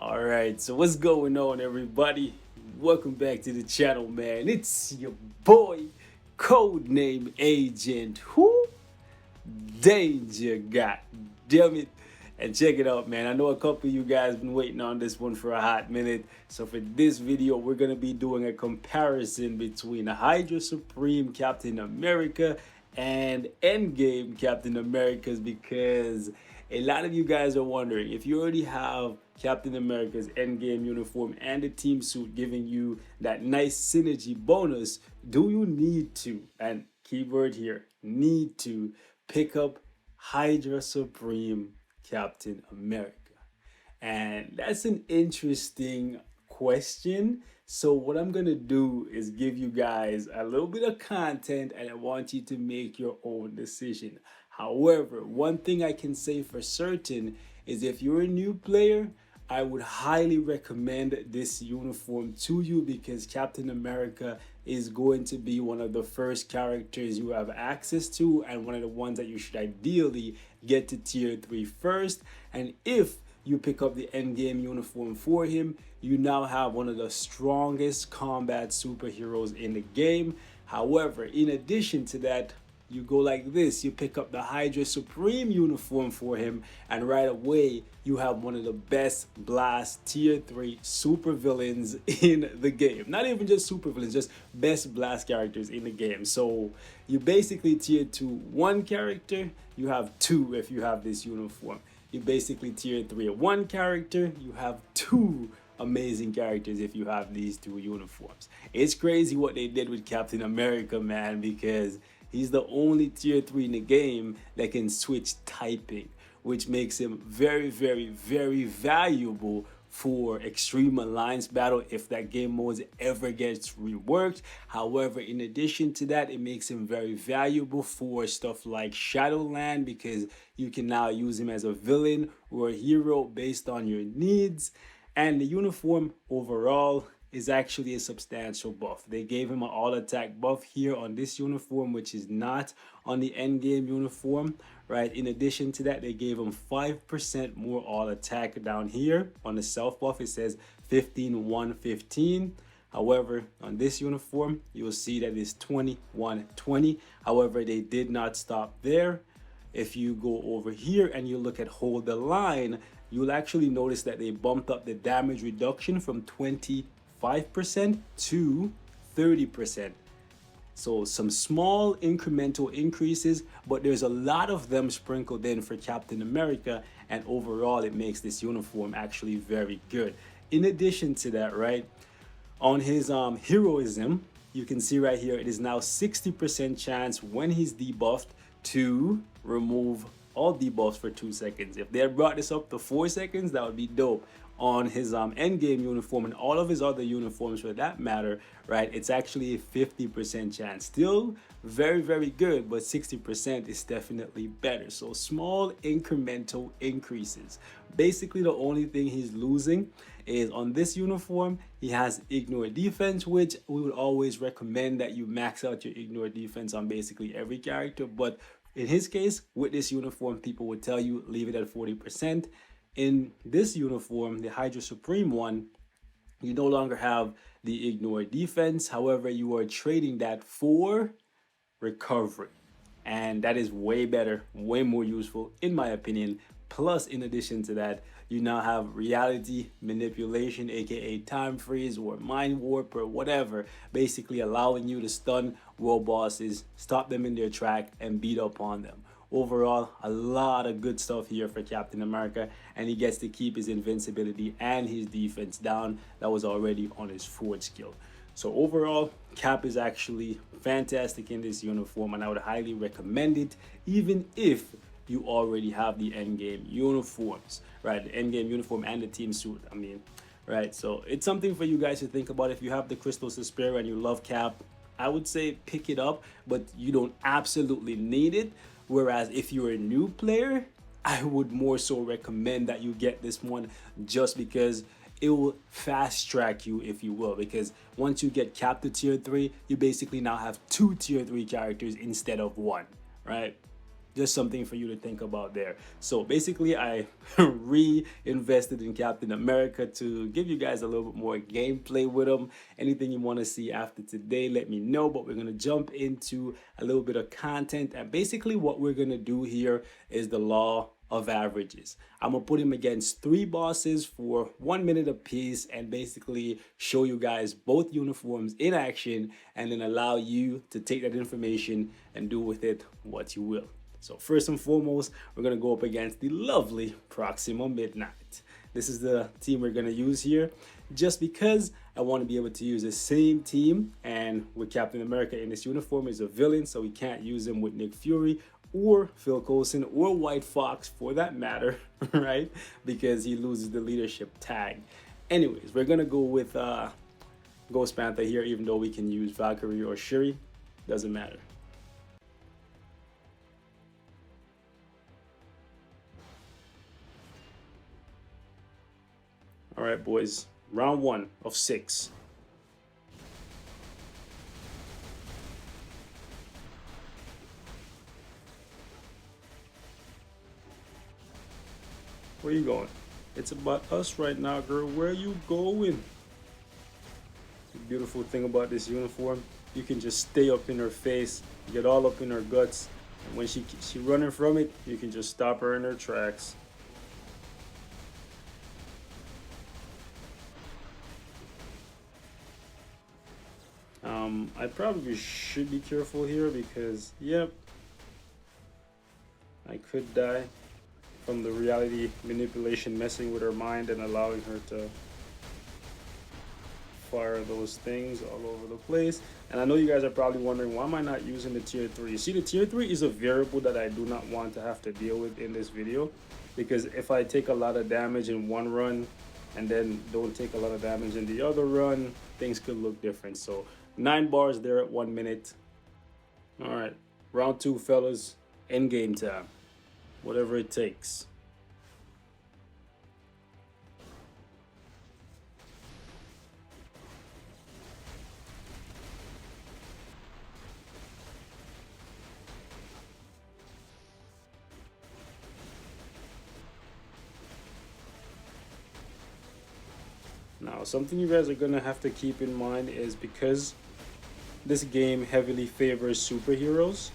Alright, so what's going on, everybody? Welcome back to the channel, man. It's your boy, codename Agent Who? Danger, god damn it. And check it out, man. I know a couple of you guys been waiting on this one for a hot minute. So for this video, we're going to be doing a comparison between HYDRA Supreme Captain America and Endgame Captain America's, because a lot of you guys are wondering if you already have Captain America's Endgame uniform and the team suit giving you that nice synergy bonus, do you need to, and keyword here, need to pick up HYDRA Supreme Captain America? And that's an interesting question. So what I'm gonna do is give you guys a little bit of content, and I want you to make your own decision. However, one thing I can say for certain is if you're a new player, I would highly recommend this uniform to you, because Captain America is going to be one of the first characters you have access to, and one of the ones that you should ideally get to tier 3 first. And if you pick up the Endgame uniform for him, you now have one of the strongest combat superheroes in the game. However, in addition to that, you go like this, you pick up the HYDRA Supreme uniform for him, and right away you have one of the best blast tier 3 super villains in the game. Not even just super villains, just best blast characters in the game. So you basically tier 2 one character, you have 2 if you have this uniform. You basically tier 3 one character, you have 2 amazing characters if you have these 2 uniforms. It's crazy what they did with Captain America, man, because he's the only tier 3 in the game that can switch typing, which makes him very, very, very valuable for Extreme Alliance battle if that game mode ever gets reworked. However, in addition to that, it makes him very valuable for stuff like Shadowland, because you can now use him as a villain or a hero based on your needs. And the uniform overall is actually a substantial buff. They gave him an all attack buff here on this uniform, which is not on the Endgame uniform, right? In addition to that, they gave him 5% more all attack down here. On the self buff, it says 15-1-15. However, on this uniform, you'll see that it's 21-20. However, they did not stop there. If you go over here and you look at Hold the Line, you'll actually notice that they bumped up the damage reduction from 25% to 30%. So some small incremental increases, but there's a lot of them sprinkled in for Captain America, and overall it makes this uniform actually very good. In addition to that, right, on his heroism, you can see right here, it is now 60% chance when he's debuffed to remove all debuffs for 2 seconds. If they had brought this up to 4 seconds, that would be dope. On his Endgame uniform and all of his other uniforms for that matter, right, it's actually a 50% chance. Still very, very good, but 60% is definitely better. So small incremental increases. Basically, the only thing he's losing is on this uniform, he has ignore defense, which we would always recommend that you max out your ignore defense on basically every character. But in his case, with this uniform, people would tell you leave it at 40%. In this uniform, the HYDRA Supreme one, you no longer have the ignore defense. However, you are trading that for recovery. And that is way better, way more useful, in my opinion. Plus, in addition to that, you now have reality manipulation, aka time freeze or mind warp or whatever, basically allowing you to stun world bosses, stop them in their track, and beat up on them. Overall, a lot of good stuff here for Captain America, and he gets to keep his invincibility and his defense down that was already on his forward skill. So overall, Cap is actually fantastic in this uniform, and I would highly recommend it, even if you already have the Endgame uniforms, right? The Endgame uniform and the team suit, I mean, right? So it's something for you guys to think about. If you have the Crystals to spare and you love Cap, I would say pick it up, but you don't absolutely need it. Whereas if you're a new player, I would more so recommend that you get this one, just because it will fast track you, if you will, because once you get capped to tier 3, you basically now have 2 tier 3 characters instead of 1, right? Just something for you to think about there. So basically I reinvested in Captain America to give you guys a little bit more gameplay with him. Anything you want to see after today, let me know. But we're going to jump into a little bit of content, and basically what we're going to do here is the law of averages. I'm gonna put him against 3 bosses for 1 minute apiece and basically show you guys both uniforms in action, and then allow you to take that information and do with it what you will. So first and foremost, we're gonna go up against the lovely Proxima Midnight. This is the team we're gonna use here, just because I want to be able to use the same team, and with Captain America in this uniform is a villain, so we can't use him with Nick Fury or Phil Coulson or White Fox for that matter, right? Because he loses the leadership tag. Anyways, we're gonna go with Ghost Panther here, even though we can use Valkyrie or Shuri, doesn't matter. All right, boys, round 1 of 6. Where you going? It's about us right now, girl. Where you going? The beautiful thing about this uniform, you can just stay up in her face, get all up in her guts, and when she running from it, you can just stop her in her tracks. I probably should be careful here because, yep, I could die from the reality manipulation messing with her mind and allowing her to fire those things all over the place. And I know you guys are probably wondering, why am I not using the tier 3? You see, the tier 3 is a variable that I do not want to have to deal with in this video, because if I take a lot of damage in one run and then don't take a lot of damage in the other run, things could look different. So 9 bars there at 1 minute. All right, round 2, fellas. End game time. Whatever it takes. Now, something you guys are gonna have to keep in mind is, because this game heavily favors superheroes,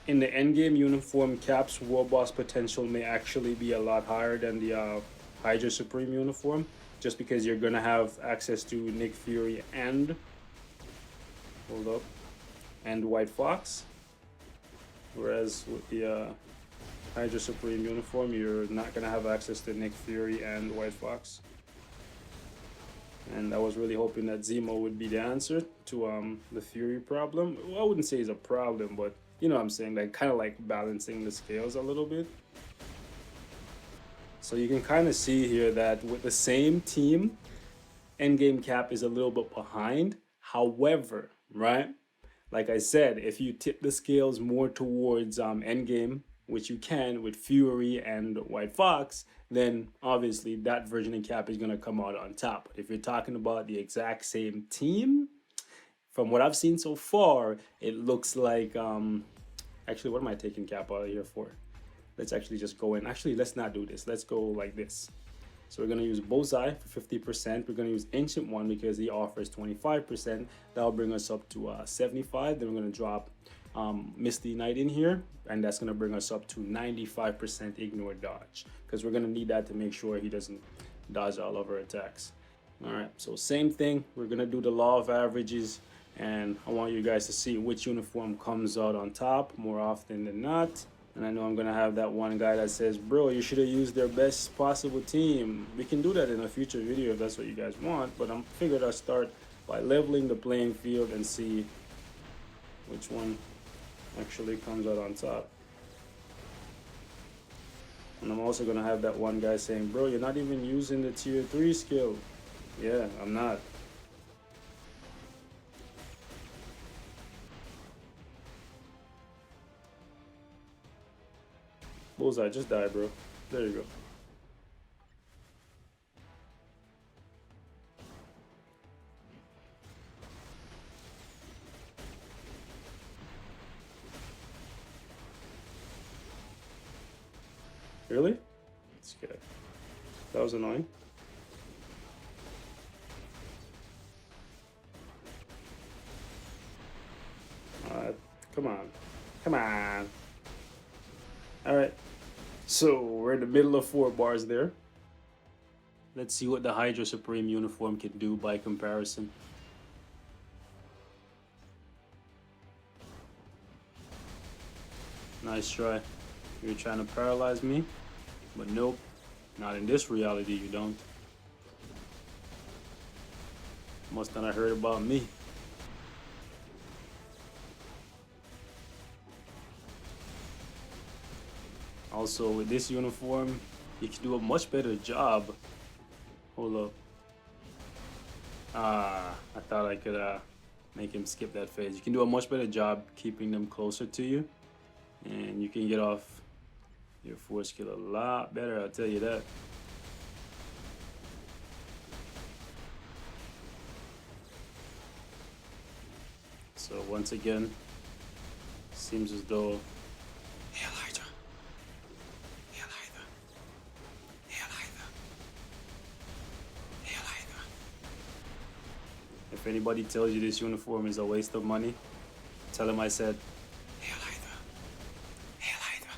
in the endgame uniform, Cap's War Boss potential may actually be a lot higher than the Hydra Supreme uniform, just because you're gonna have access to Nick Fury and, hold up, and White Fox. Whereas with the Hydra Supreme uniform, you're not gonna have access to Nick Fury and White Fox. And I was really hoping that Zemo would be the answer to the Fury problem. Well, I wouldn't say it's a problem, but you know what I'm saying, like kind of like balancing the scales a little bit. So you can kind of see here that with the same team, Endgame Cap is a little bit behind. However, right, like I said, if you tip the scales more towards Endgame, which you can with Fury and White Fox, then obviously that version of Cap is going to come out on top. But if you're talking about the exact same team, from what I've seen so far, it looks like, actually, what am I taking Cap out of here for? Let's actually just go in. Actually, let's not do this. Let's go like this. So we're going to use Bullseye for 50%. We're going to use Ancient One because he offers 25%. That'll bring us up to 75. Then we're going to drop Misty Knight in here, and that's going to bring us up to 95% Ignore Dodge, because we're going to need that to make sure he doesn't dodge all of our attacks. All right, so same thing. We're going to do the law of averages, and I want you guys to see which uniform comes out on top more often than not. And I know I'm going to have that one guy that says, bro, you should have used their best possible team. We can do that in a future video if that's what you guys want, but I'm figured I'll start by leveling the playing field and see which one actually comes out on top. And I'm also going to have that one guy saying, bro, you're not even using the tier 3 skill. Yeah, I'm not. Bullseye, just die, bro. There you go. Really? Let's get it. That was annoying. Come on. Come on. Alright. So we're in the middle of 4 bars there. Let's see what the Hydra Supreme uniform can do by comparison. Nice try. You're trying to paralyze me, but nope. Not in this reality, you don't. Must not have heard about me. Also, with this uniform, you can do a much better job. Hold up. I thought I could make him skip that phase. You can do a much better job keeping them closer to you. And you can get off your force skill a lot better, I'll tell you that. So once again, seems as though Hail Hydra. Hail Hydra. Hail Hydra. Hail Hydra. If anybody tells you this uniform is a waste of money, tell them I said Hail Hydra. Hail Hydra.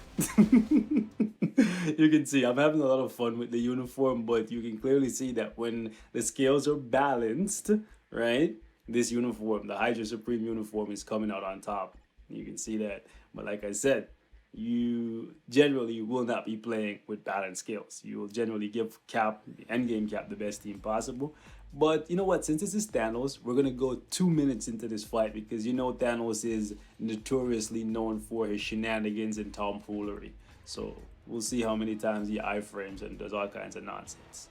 You can see I'm having a lot of fun with the uniform, but you can clearly see that when the scales are balanced, right? This uniform, the Hydra Supreme uniform, is coming out on top. You can see that. But like I said, you generally will not be playing with balanced scales. You will generally give Cap, the endgame Cap, the best team possible. But you know what? Since this is Thanos, we're going to go 2 minutes into this fight because you know Thanos is notoriously known for his shenanigans and tomfoolery. So we'll see how many times he iframes and does all kinds of nonsense.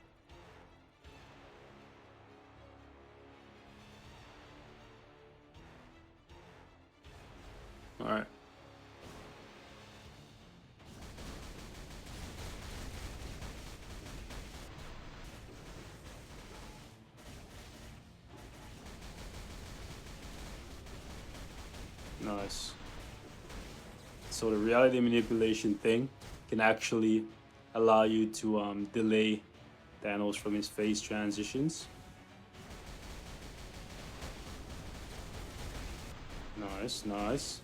All right. Nice. So the reality manipulation thing can actually allow you to delay Thanos from his phase transitions. Nice, nice.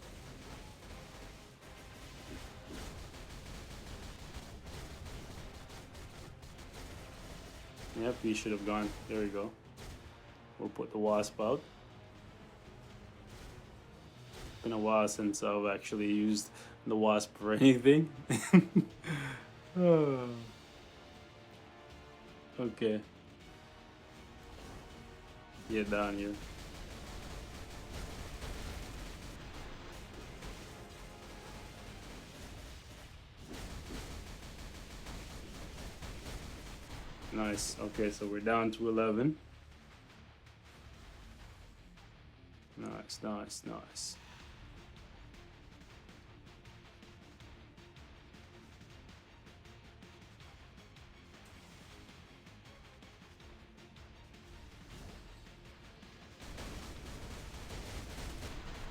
Yep, he should have gone. There we go. We'll put the Wasp out. Been a while since I've actually used the Wasp for anything. Oh. Okay. Get down here. Nice. Okay, so we're down to 11. Nice, nice, nice.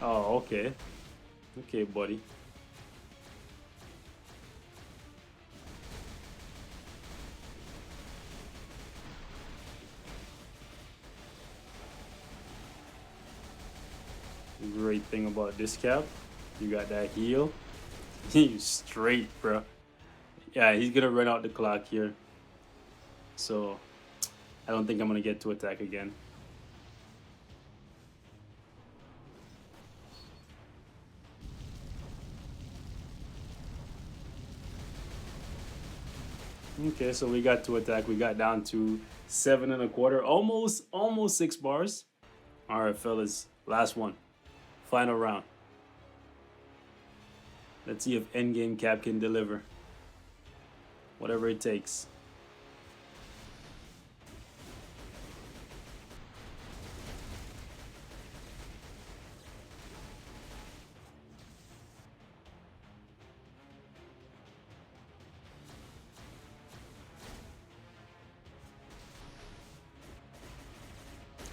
Oh, okay. Okay, buddy. Great thing about this Cap, you got that heal. He's straight, bro. Yeah, he's gonna run out the clock here. So, I don't think I'm gonna get to attack again. Okay, so we got to attack. We got down to 7 1/4, almost 6 bars. All right, fellas, last one, final round. Let's see if Endgame Cap can deliver. Whatever it takes.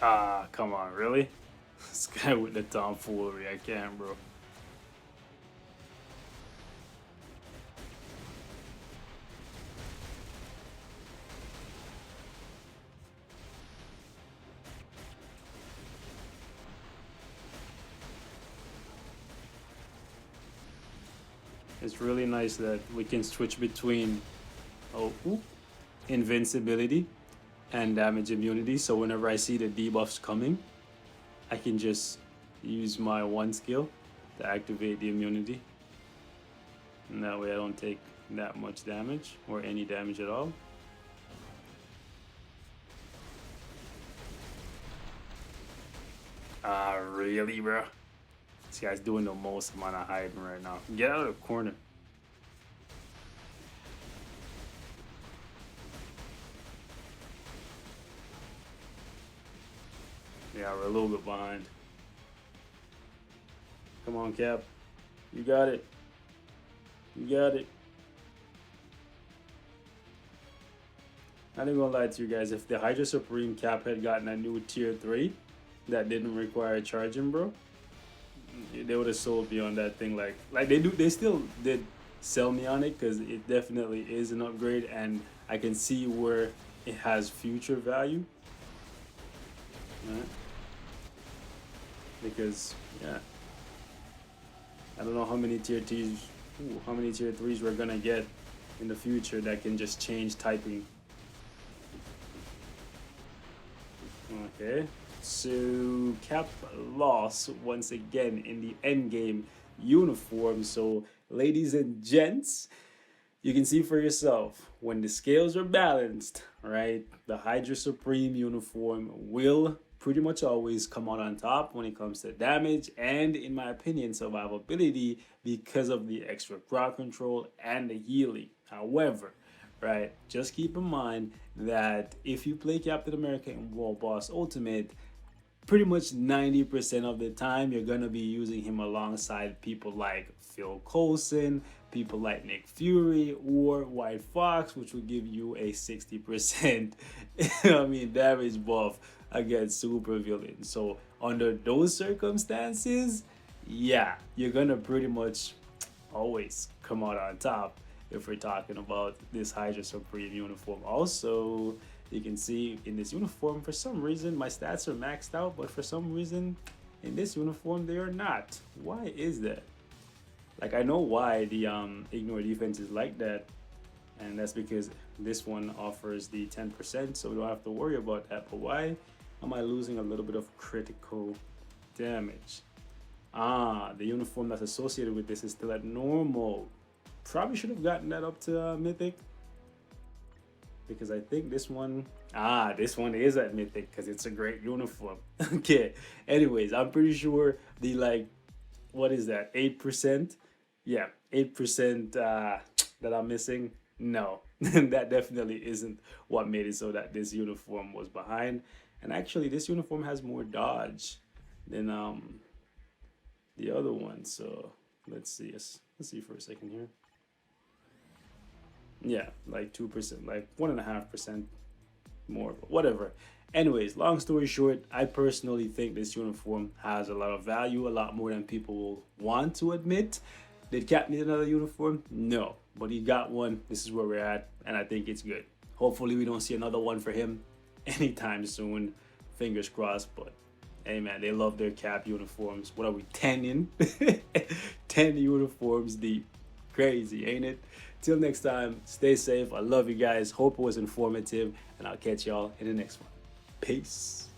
Ah, come on, really? This guy with the tomfoolery, I can't, bro. It's really nice that we can switch between invincibility and damage immunity. So whenever I see the debuffs coming, I can just use my one skill to activate the immunity. And that way I don't take that much damage or any damage at all. Ah, really, bro? This guy's doing the most amount of hiding right now. Get out of the corner. Yeah, we're a little bit behind. Come on, Cap. You got it. You got it. I ain't gonna lie to you guys. If the Hydra Supreme Cap had gotten a new tier 3 that didn't require charging, bro, they would have sold me on that thing. Like they still did sell me on it because it definitely is an upgrade, and I can see where it has future value. Right? Because yeah, I don't know how many tier 3s we're gonna get in the future that can just change typing. Okay, so Cap lost once again in the endgame uniform. So ladies and gents, you can see for yourself, when the scales are balanced, right, the Hydra Supreme uniform will pretty much always come out on top when it comes to damage and, in my opinion, survivability, because of the extra crowd control and the healing. However, right, just keep in mind that if you play Captain America in World Boss Ultimate, pretty much 90% of the time you're gonna be using him alongside people like Phil Coulson, people like Nick Fury, or White Fox, which will give you a 60% damage buff against super villains. So under those circumstances, yeah, you're gonna pretty much always come out on top if we're talking about this Hydra Supreme uniform. Also, you can see in this uniform, for some reason, my stats are maxed out, but for some reason, in this uniform, they are not. Why is that? Like, I know why the ignore defense is like that, and that's because this one offers the 10%, so we don't have to worry about that. But why am I losing a little bit of critical damage? Ah, the uniform that's associated with this is still at normal. Probably should have gotten that up to mythic, because I think this one is at mythic because it's a great uniform. Okay, anyways, I'm pretty sure the, like, what is that, 8%? Yeah, 8% that I'm missing. No, that definitely isn't what made it so that this uniform was behind. And actually, this uniform has more dodge than the other one. So let's see for a second here. Yeah, like 2%, like 1.5% more, but whatever. Anyways, long story short, I personally think this uniform has a lot of value, a lot more than people will want to admit. Did Cap need another uniform? No, but he got one. This is where we're at, and I think it's good. Hopefully we don't see another one for him anytime soon. Fingers crossed. But hey man, they love their Cap uniforms. What are we, 10 in? 10 uniforms deep. Crazy, ain't it? Till next time, stay safe. I love you guys. Hope it was informative, and I'll catch y'all in the next one. Peace.